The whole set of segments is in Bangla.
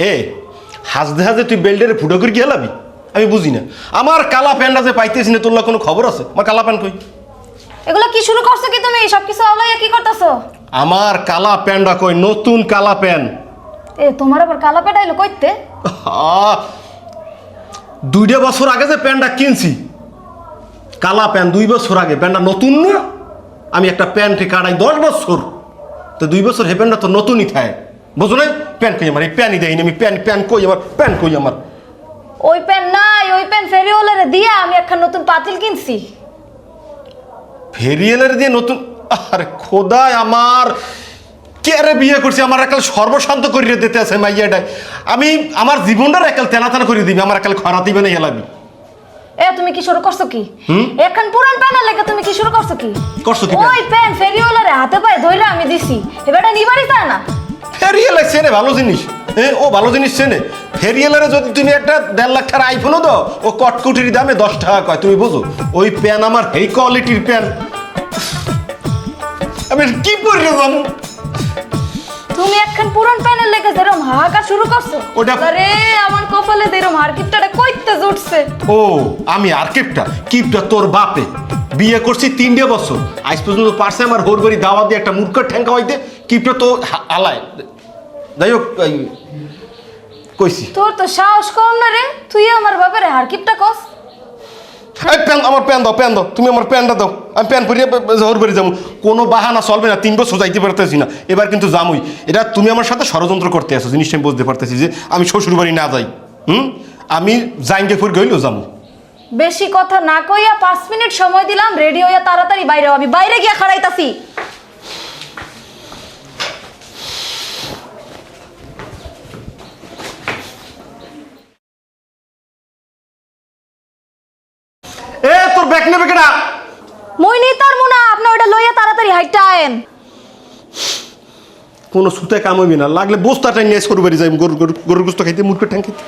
এ হাসতে হাসতে তুই বেল্টের ফুটো করে গেলাবি? আমি বুঝি না। আমার কালা প্যান্টটা যে পাইতেছি না, তোর কোনো খবর আছে? আমার কালা প্যান্ট কই? এগুলো কি শুরু করছো কি তুমি? সব কিছু আলাইয়া কি করতেছো? আমার কালা প্যান্টটা কই? নতুন কালা প্যান্ট। এ তোমার আবার কালা প্যান্ট আইলো কইতে? 2 বছর আগে যে প্যান্টটা কিনছি, কালা প্যান্ট 2 বছর আগে, প্যান্টটা নতুন না। আমি একটা প্যান্টে কাটাই 10 বছর, তো 2 বছর হে প্যান্টটা তো নতুনই থাকে, বুঝো না? প্যান্ট কই আমার? এই প্যান্টই দেয়নি আমি। প্যান্ট কই আমার? প্যান্ট কই আমার? ওই প্যান্ট নাই, ওই প্যান্ট ফেরিওয়ালারে দিয়া আমি একটা নতুন পাতিল কিনছি। ফেরিয়ালের দিয়ে নতুন? আরে খোদায় আমার, কে রে বিয়ে করছি? আমার একাল সর্বশান্ত করিয়ে দিতে আছে মাইয়াটাই। আমি আমার জীবনটার একাল তেনা করে দিবি, আমার একাল খরাতি বানাই হেলাবি। এ তুমি কি শুরু করছো কি? এখন পুরান প্যান্ট লাগে তুমি কি শুরু করছো কি? করছো কি? ওই প্যান্ট ফেরিওয়ালারে হাতে পায়ে ধইরা আমি দিছি, এবারে নিবারই তা না। ফেরিয়াল চেনে ভালো জিনিস, হ্যাঁ ও ভালো জিনিস চেনে। ফেরিয়ালের যদি তুমি একটা 1.5 লাখ টাকার আইফোনও দাও, ও কটকুটির দামে 10 টাকা কয়, তুমি বুঝো? ওই প্যান আমার এই কোয়ালিটির প্যান, আমি কি পরে যাবো? তুমি এখন পুরান প্যান্টের লেগে যেরকম হাহাকার শুরু করছো, ওটা- আরে আমার কপালে যেরকম হারকিপটাটা কইতে জুটছে। ও আমি আর কিপটা তোর বাপে বিয়ে করছি 3 বছর, আজ পর্যন্ত পারছে আমার হোর বাড়ি দাওয়া দিয়ে একটা মূর্খের ঠ্যাঙ্কা হইতে? কিপটা তো আলায়। যাই হোক, কইছি তোর তো সাহস কম না রে, তুই আমার বাবারে হারকিপটা কস। এই প্যান, আমার প্যান দাও, তুমি আমার প্যানটা দাও, আমি প্যান পরিয়ে হোর বাড়ি যাবো। কোনো বাহানা চলবে না, 3 বছর যাইতে পারতেছি না, এবার কিন্তু যামই। এটা তুমি আমার সাথে ষড়যন্ত্র করতে আসো, জিনিসটা আমি বুঝতে পারতেছি যে আমি শ্বশুর বাড়ি না যাই। আমি জাইঙ্গে ফুর গইলেও যাবো। বেশি কথা না কইয়া 5 মিনিট সময় দিলাম, রেডি হইয়া তাড়াতাড়ি বাইরে হও। আমি বাইরে গিয়া খাড়াইতাছি। এ তোর ব্যাগ নেবে কেডা? মই নি তার মুনা, আপনি ওটা লইয়া তাড়াতাড়ি হাইটা আয়েন। কোনো সুতে কাম হইবি না, লাগলে বস্তাটাই নিয়ে শ্বশুর বাড়ি যাই, গরুর গোস্ত খাইতে, মূর্খের ঠ্যাং খাইতে।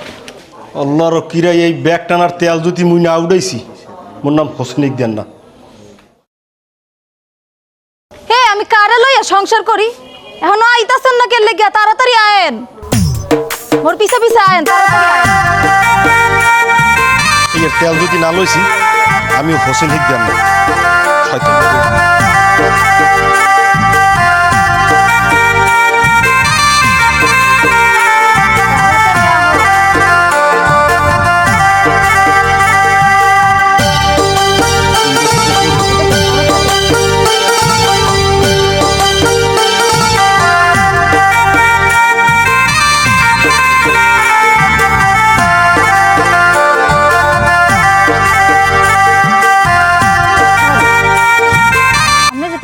আল্লাহর কিরাই, এই ব্যাগ টানার তেল যদি মুই না উড়াইছি, মোর নাম হোসেনিক দেন না। হে আমি কারে লইয়া সংসার করি, এখনো আইতাছেন না কে লেগিয়া? তাড়াতাড়ি আয়েন, মোর পিছে পিছে আয়েন, তাড়াতাড়ি আয়েন। এই তেল যদি না লইছি, আমিও হোসেনিক দেন না। শয়তান।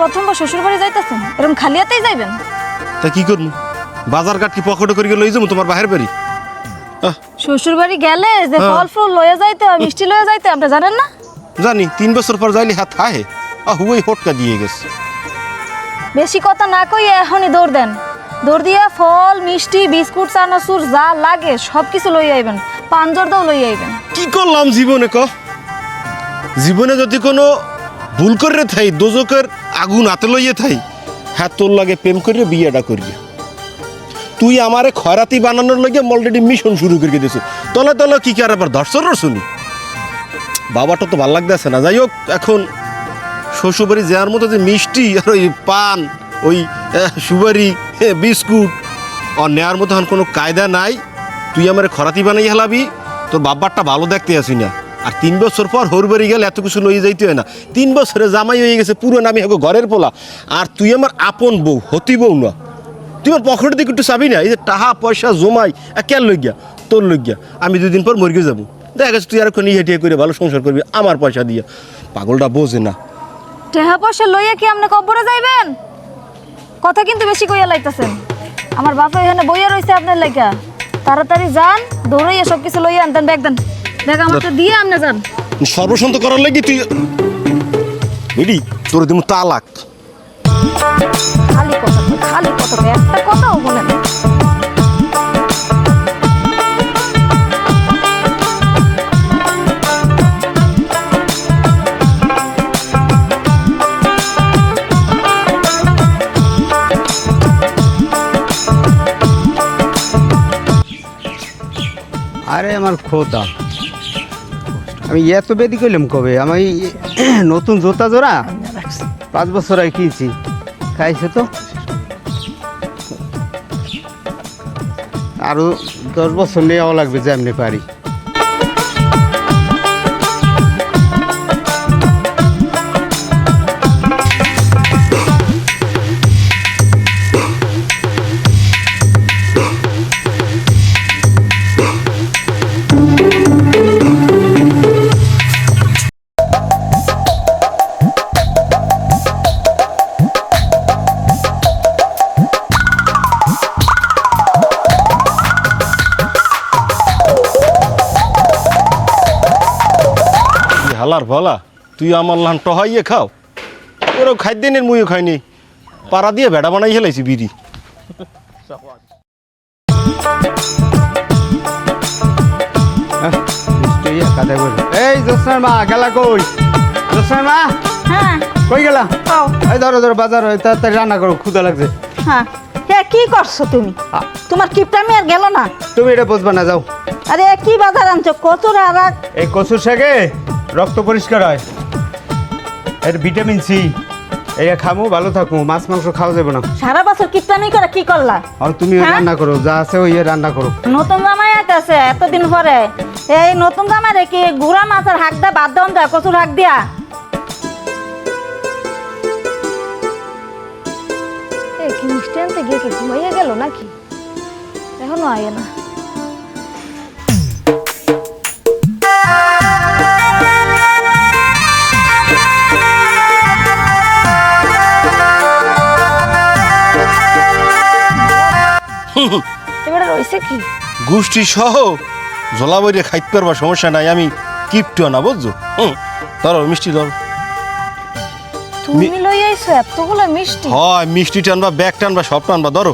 প্রথমবার শ্বশুর বাড়ি যাইতেছেন, এরকম খালি হাতেই যাইবেন? তা কি করবো? বাজার ঘাট কি পকেটে করে লই যাবো তোমার বাহির বাড়ি? শ্বশুর বাড়ি গেলে যে ফল ফুল লয়ে যাইতে হয়, মিষ্টি লয়ে যাইতে, আপনি জানেন না? জানি, 3 বছর পর যাইলে হাত হাহে হুই হটকা দিয়ে গেছে। বেশি কথা না কইয়া এখনই দৌড় দেন। দৌড় দিয়া ফল মিষ্টি বিস্কুট চানাচুর যা লাগে সব কিছু লই আইবেন, পাঞ্জরদাও লই আইবেন। কি করলাম জীবনে ক? জীবনে যদি কোনো ভুল করে থাই, দোজকের আগুন হাতে লইয়ে থাই, হ্যাঁ তোর লাগে প্রেম করে বিয়েটা করিয়া তুই আমারে খয়রাতি বানানোর লাগে অলরেডি মিশন শুরু করে দিয়েছ। তলে তলে কি আর আবার ধর্ষণ শুনি? বাবাটা তো ভাল লাগতেছে না। যাই হোক, এখন শ্বশুরবাড়ি যাওয়ার মতো যে মিষ্টি আর ওই পান, ওই সুপারি, বিস্কুট আর নেওয়ার মতো এখন কোনো কায়দা নাই। তুই আমার খরাতি বানাই হেলাবি, তোর বাবারটা ভালো দেখতে আসি না। আর 3 বছর পর হোর বাড়ি গেলে এত কিছু লইয়ে যাইতে হয় না। 3 বছরে জামাই হয়ে গেছে পুরো, আমি এখন ঘরের পোলা। আর তুই আমার আপন বউ, হতি বউ না। তুই আমার পকেটের দিকে একটু চাবি না? এই যে টাকা পয়সা জমাই কেন লই গিয়া? তোর লই গিয়া আমি 2 দিন পর মরে যাবো। দেখা গেছে তুই আর এখন হেঁটিয়ে করে ভালো সংসার করবি আমার পয়সা দিয়া। পাগলটা বোঝে না। টাকা পয়সা লইয়া কি আপনি কবরে যাইবেন? কথা কিন্তু বেশি কইয়া লাইতাছেন। আমার বাবা এখানে বইয়া রইছে আপনার লাইগা। তাড়াতাড়ি যান, দৌড়াইয়া সব কিছু লইয়া আনতেন, ব্যাগ দেন, ব্যাগ আমাকে দিয়ে আপনি যান। সর্বশান্ত করার লাগি তুই বুঝলি, তোর দিমু তালাক। খালি কথা একটা কথাও বলেন। আরে আমার খোদা, আমি এত বেদি করলাম কবে? আমি নতুন জুতা জোড়া 5 বছর আগে কিনছি, খাইছে তো আরো 10 বছর নেওয়া লাগবে যেমনি পারি। হালার ভলা, তুই আমার লান টহাইয়ে খাও, ওরও খাদ্যেনের মুইও খাইনি, পাড়া দিয়ে ভেড়া বানাই হেলাইছি বিড়ি। এই জোসনার মা গেলা কই? জোসনার মা হ্যাঁ কই গেলা? কও। এই ধরো ধরো বাজার হয়, তাড়াতাড়ি রান্না করো, ক্ষুধা লাগছে। হ্যাঁ কি করছো তুমি? তোমার কিপটামি আর গেল না? তুমি এটা বুঝবা না, যাও। আরে কি বাজার আনছো? কচুর আর এই কচুর শাকে রক্ত পরিষ্কার হয়, এর ভিটামিন সি, এটা খামু ভালো থাকবো, মাছ মাংস খাওয়া যাবে না। সারা বছর কিপটামি করে কি করলা? আর তুমি হ্যাঁ? রান্না করো, যা আছে ওই রান্না করো। নতুন জামাই আছে এতদিন পরে, এই নতুন জামাই রে কি গুড়া মাছের হাক দা বাদ দেন যায় কচুর হাক দিয়া? কি মিষ্টি আনতে গিয়ে কি ঘুমাইয়া গেল নাকি? এখনো আয় না। এবারে রয়েছে কি? গোষ্ঠী সহ জলাবইরে খাইতে পারবার সমস্যা নাই, আমি কিপটু না বুঝছো। ধরো মিষ্টি ধরো। তুমি লই আইছো এতগুলো মিষ্টি? হয় মিষ্টি টানবা, ব্যাগ টানবা, সব টানবা, ধরো।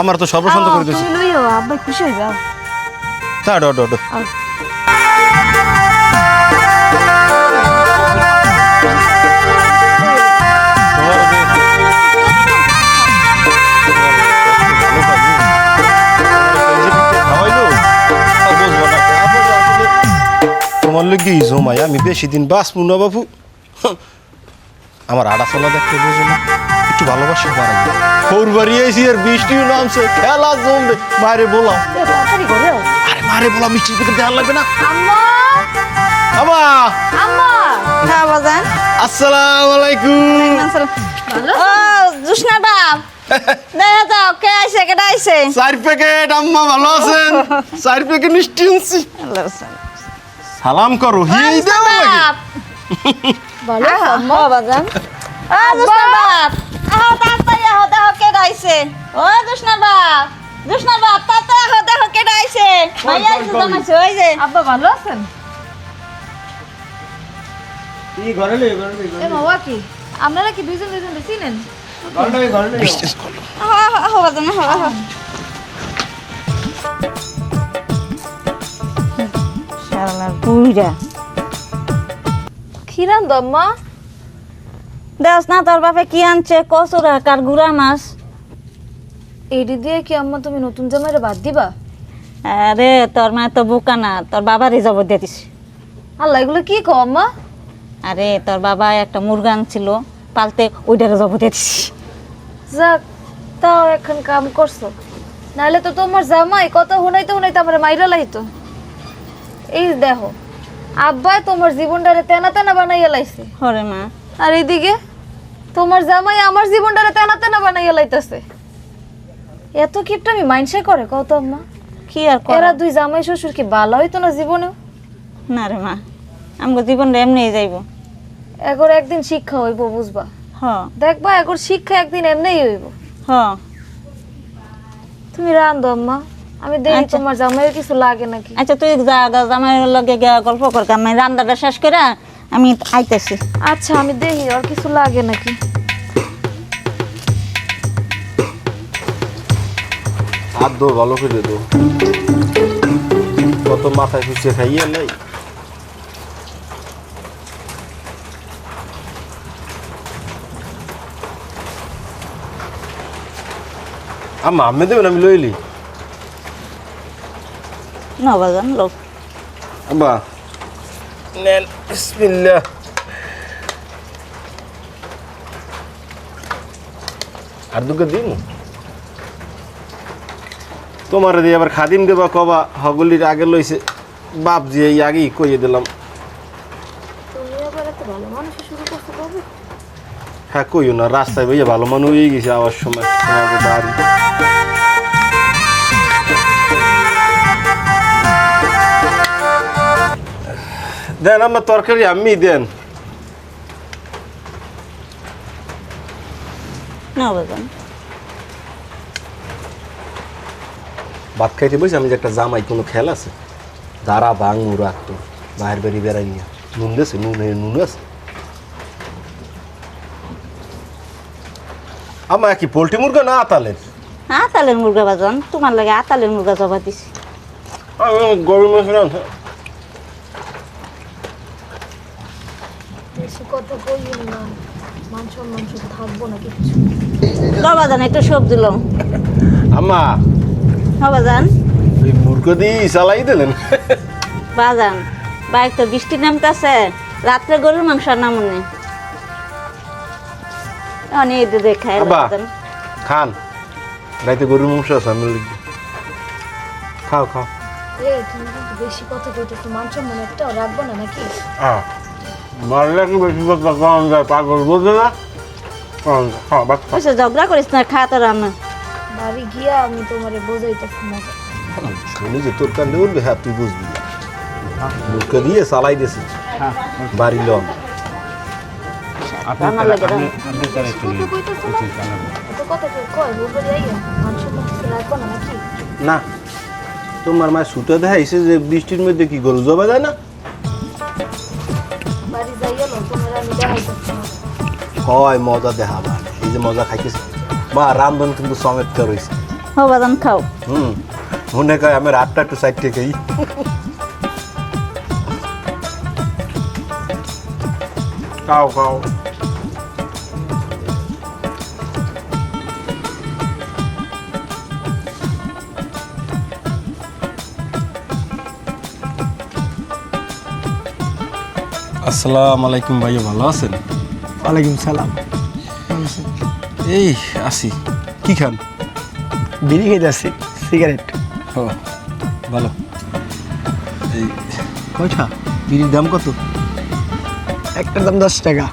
আমার তো সর্বশান্ত করে দিয়েছি। তুমি লইও, আব্বা খুশি হইবে। তা ডো ডো ডো। তোমার লোক জমাই আমি বেশি দিন বাঁচবো না বাবু। আমার আড়া চলা দেখতে বোঝো না, একটু ভালোবাসা বাড়াই। ফোর বাড়ি এসি আর বৃষ্টিও নামছে, খেলা জমবে। মারে বলাম, আরে মারে বলাম মিষ্টির পেতে দেওয়ার লাগবে না। আম্মা আমা, আম্মা হ্যাঁ বাজান। আসসালামু আলাইকুম। ও জুসনা বাপ, দেখা যাও কে আইছে কেডা আইছে? 4 প্যাকেট। আম্মা ভালো আছেন? 4 প্যাকেট মিষ্টি আনছি। সালাম করো, হি দেও লাগে। ভালো আম্মা। বাজান ও জুসনা বাপ, আহ তাড়াতাড়ি আহ, দেখো কেডা আইছে। ও জুসনা বাপ, জুসনা বাপ তাড়াতাড়ি আহ, দেখো কেডা আইছে। ভাই আইছে জামাইছে, ওই যে। আব্বা ভালো আছেন? এই ঘরে লই, ঘরে লই, এ মাওয়া কি আপনারা কি দুইজন দুইজন চিনেন? ঘরে লই, ঘরে লই। বিজনেস করো। আহ আহ বাজান আহ আহ। শালার বুইড়া। কি রান্ধো আম্মা? দেখ না তোর বাপে কি আনছে, কচুর হাক আর গুড়া মাছ। এইটি দিয়ে কি আম্মা তুমি নতুন জামাইরে বাদ দিবা? আরে তোর মা তো বোকা না, তোর বাবারই জবর দিয়ে দিছে। আল্লাহ এগুলো কি কও আম্মা? আরে তোর বাবা একটা মুরগা আনছিল পালতে, ওইটারও জবর দিয়ে দিছি। যাক, তাও এখন কাম করছো, নাহলে তো তোমার জামাই কত হুনাইতে হুনাইতে আমার মাইরা লাইতো। এই দেখো, আব্বাই তোমার জীবনটারে তেনা তেনা বানাইয়া লাইছে, হরে মা, আর এইদিকে তোমার জামাই আমার জীবনটারে তেনা তেনা বানাইয়া লাইতেছে। এত কিপটামি মাইনসে করে কত আম্মা? কি আর এরা করা? দুই জামাই শ্বশুর কি ভালো হইতো না জীবনেও? না রে মা, আমগো জীবনটা এমনি যাইব। এগোর একদিন শিক্ষা হইব, বুঝবা? হ দেখবা এগোর শিক্ষা একদিন এমনিই হইব। হ। তুমি রান্ধো আম্মা, আমি দেখি আচ্ছা। তোমার জামাইয়ের কিছু লাগে নাকি। আচ্ছা তুই যা জামাইয়ের লগে গিয়া গল্প কর, আমি রান্নাটা শেষ করে আমি আইতেছি। আচ্ছা আমি দেখি আর কিছু লাগে নাকি। হাত দো, ভালো করে দো। কত মাথায় খুঁজে খাইয়ে নাই। আম্মা আমি দেবেন, আমি লইলি। না বাজান লোক আব্বা নেন বিসমিল্লাহ। আর দুটো দিন তোমার দিয়ে আবার খাদিম দেবা কবা হগলির আগে লইছে বাপ যে এই আগেই কইয়ে দিলাম। হ্যাঁ কইও না, রাস্তায় ভাইয়া ভালো মানুষ হয়ে গেছে আওয়ার সময় তোমাকে বাড়ি। দেন আমার তরকারি আমি দেন। না বাজান ভাত খাইতে বসে আমি যে একটা জামাই কোনো খেয়াল আছে দাঁড়া ভাঙ রাখতো বাইরের বাড়ি বেড়াই নিয়ে নুন দিয়েছে নুন আছে। আমার কি পোল্ট্রি মুরগা না আতালের? আতালের মুরগা বাজান তোমার লাগে আতালের মুরগা জবা দিছি। গরু মাছ রান্ধা বেশি কথা কইও না, মাংস থাকবো না কিছু। বাজান একটু সবজি লম। আমা বাজান এই মুরগা দিয়ে চালাই দিলেন। বাজান বাইক তো বৃষ্টি নামতেছে, রাত্রে গরুর মাংস নামনে অনেক দেখায় আব্বা বাজান। খান, রাইতে গরুর মাংস আছে আমি লিখবি। খাও খাও। তুমি কিন্তু বেশি কথা কইতেছো, মাংস মনে একটা রাখবো না নাকি? মারলে কি বেশি কথা কম যায়, পাগল বোঝে না। হ্যাঁ বাচ্চা ওইসে ঝগড়া করিস না, খা তোর আমি বাড়ি গিয়া আমি তোমারে বোঝাইতেছি না। শুনি যে তোর কান্দে উঠবে, হ্যাঁ তুই বুঝবি না। মুখে দিয়ে চালাই দিয়েছে বাড়ি লম। আমার লাগে দাও। কথা কইতেছো না, এত কথা কয় বলবে যাইয়া মাংস কিছু রাখবো না নাকি? না তোমার মা ছুটে দেখাইছে যে বৃষ্টির মধ্যে কি গরু জবা যায় না। বাড়ি যাইয়া লো তোমার আমি দেখাইতেছি না। হয় মজা দেখাবা, এই যে মজা খাইতেছে মা রান্ধন কিন্তু চমৎকার হয়েছে। হো বাজান খাও। মনে কয় আমি রাতটা একটু সাইড থেকেই খাও খাও। আসসালামু আলাইকুম ভাইয়া, ভালো আছেন? ওয়ালাইকুম সালাম। এই আসি। কি খান? বিড়ি খেতে আসছি, সিগারেট। ও ভালো। এই কয়টা? বিড়ির দাম কত? একটার দাম 10 টাকা।